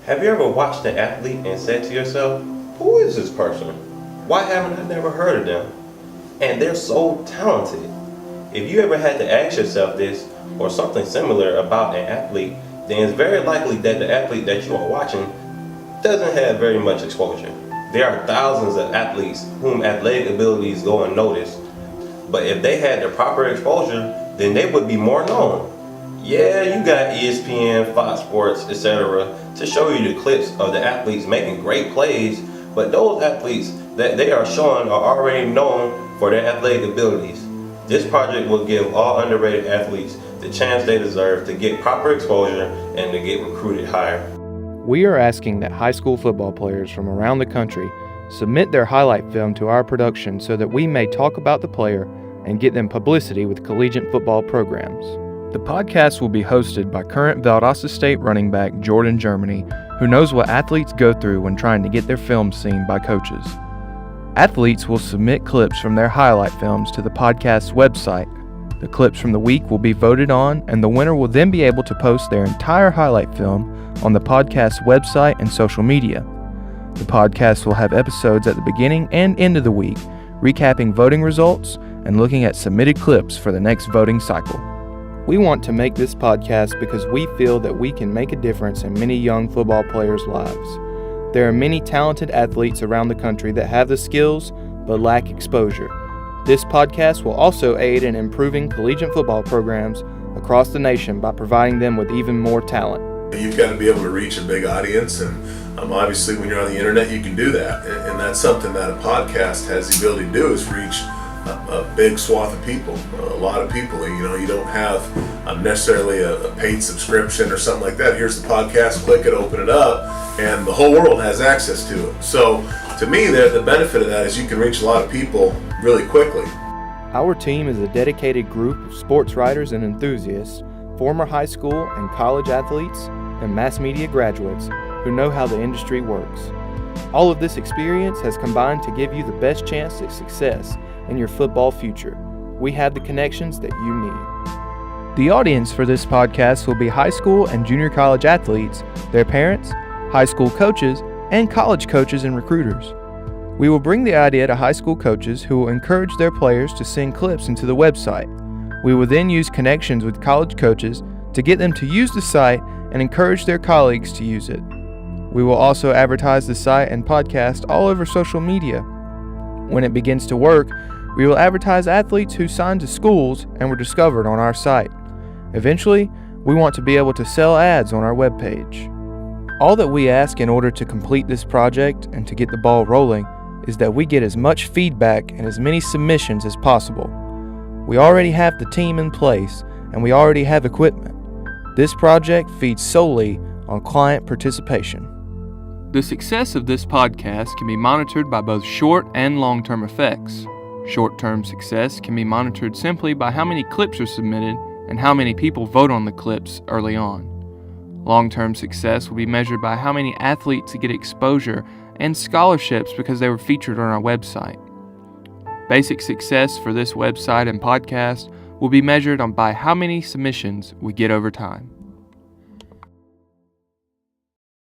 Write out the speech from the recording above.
Have you ever watched an athlete and said to yourself, who is this person? Why haven't I never heard of them? And they're so talented. If you ever had to ask yourself this or something similar about an athlete, then it's very likely that the athlete that you are watching doesn't have very much exposure. There are thousands of athletes whom athletic abilities go unnoticed, but if they had the proper exposure, then they would be more known. Yeah, you got ESPN, Fox Sports, etc. to show you the clips of the athletes making great plays, but those athletes that they are showing are already known for their athletic abilities. This project will give all underrated athletes the chance they deserve to get proper exposure and to get recruited higher. We are asking that high school football players from around the country submit their highlight film to our production so that we may talk about the player and get them publicity with collegiate football programs. The podcast will be hosted by current Valdosta State running back Jordan Germany, who knows what athletes go through when trying to get their film seen by coaches. Athletes will submit clips from their highlight films to the podcast's website. The clips from the week will be voted on, and the winner will then be able to post their entire highlight film on the podcast's website and social media. The podcast will have episodes at the beginning and end of the week, recapping voting results and looking at submitted clips for the next voting cycle. We want to make this podcast because we feel that we can make a difference in many young football players' lives. There are many talented athletes around the country that have the skills but lack exposure. This podcast will also aid in improving collegiate football programs across the nation by providing them with even more talent. You've got to be able to reach a big audience, and obviously when you're on the internet you can do that, and that's something that a podcast has the ability to do, is reach a big swath of people, a lot of people. You don't have necessarily a paid subscription or something like that. Here's the podcast, click it, open it up, and the whole world has access to it. So to me, the benefit of that is you can reach a lot of people really quickly. Our team is a dedicated group of sports writers and enthusiasts, former high school and college athletes, and mass media graduates who know how the industry works. All of this experience has combined to give you the best chance at success in your football future. We have the connections that you need. The audience for this podcast will be high school and junior college athletes, their parents, high school coaches, and college coaches and recruiters. We will bring the idea to high school coaches who will encourage their players to send clips into the website. We will then use connections with college coaches to get them to use the site and encourage their colleagues to use it. We will also advertise the site and podcast all over social media. When it begins to work, we will advertise athletes who signed to schools and were discovered on our site. Eventually, we want to be able to sell ads on our webpage. All that we ask in order to complete this project and to get the ball rolling is that we get as much feedback and as many submissions as possible. We already have the team in place and we already have equipment. This project feeds solely on client participation. The success of this podcast can be monitored by both short and long-term effects. Short-term success can be monitored simply by how many clips are submitted and how many people vote on the clips early on. Long-term success will be measured by how many athletes get exposure and scholarships because they were featured on our website. Basic success for this website and podcast will be measured by how many submissions we get over time.